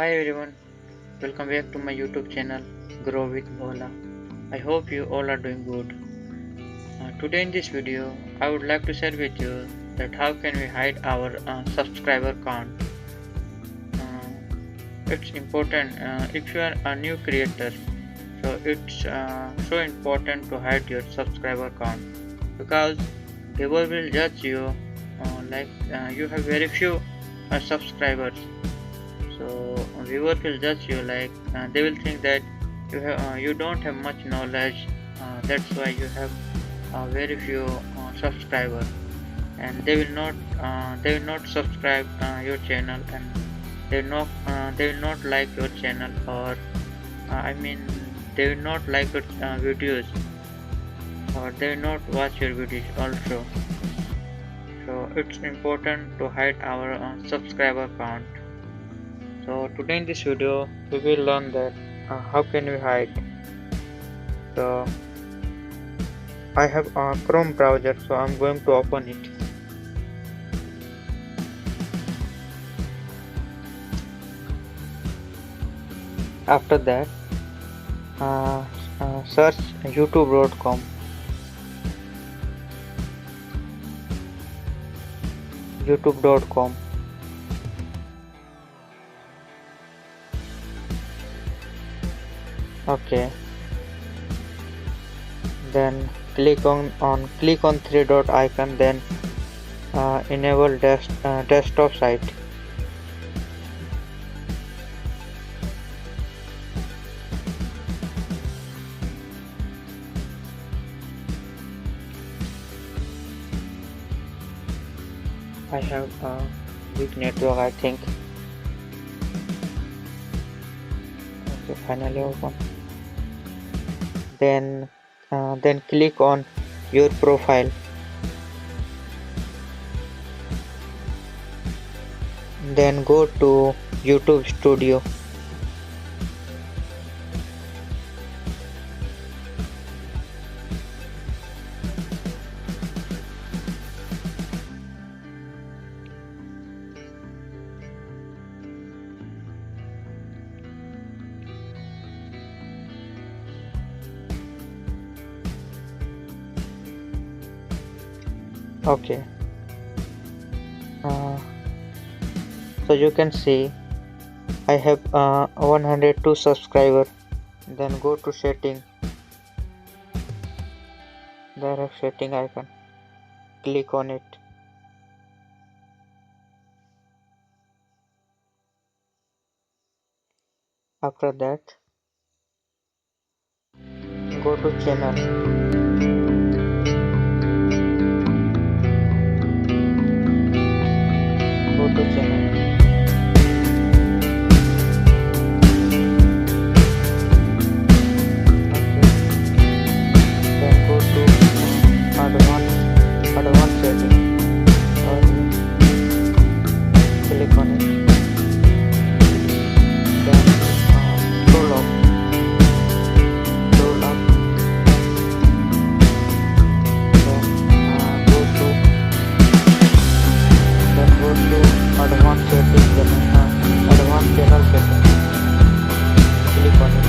Hi everyone, welcome back to my YouTube channel Grow with Bhola. I hope you all are doing good. Today in this video, I would like to share with you that how can we hide our subscriber count. It's important if you are a new creator, so it's so important to hide your subscriber count because people will judge you you have very few subscribers. So viewer will judge you they will think that you don't have much knowledge, that's why you have very few subscribers, and they will not subscribe your channel, and they will not like your channel, or I mean they will not like your videos, or they will not watch your videos also. So it's important to hide our subscriber count. So today in this video we will learn that how can we hide. So I have a Chrome browser, so I'm going to open it. After that search youtube.com. youtube.com. Okay, then click on three dot icon, then enable desktop site. I have a weak network, I think. Okay, finally open. Then click on your profile. Then go to YouTube Studio. Okay, so you can see I have 102 subscribers. Then go to setting. There have setting icon, click on it. After that go to channel. Go to channel. Okay. Then go to advanced setting. Click on it. Then scroll up. Then go to advanced settings, advanced channel settings. Click on it.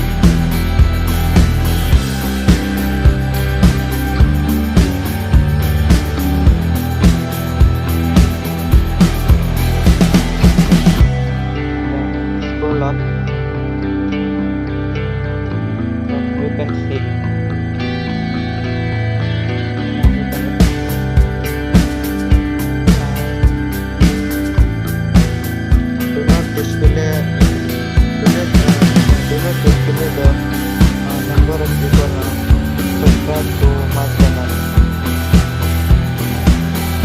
Then scroll up. Then you can see. Do not display the number of people subscribe to my channel.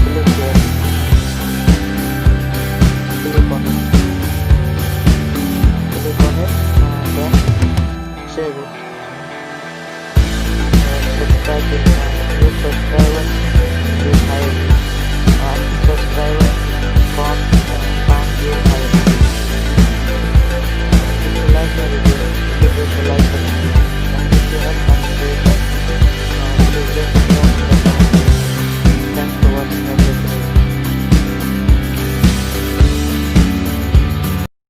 Click here. Click on it. Then save it. Subscribe to your subscribers.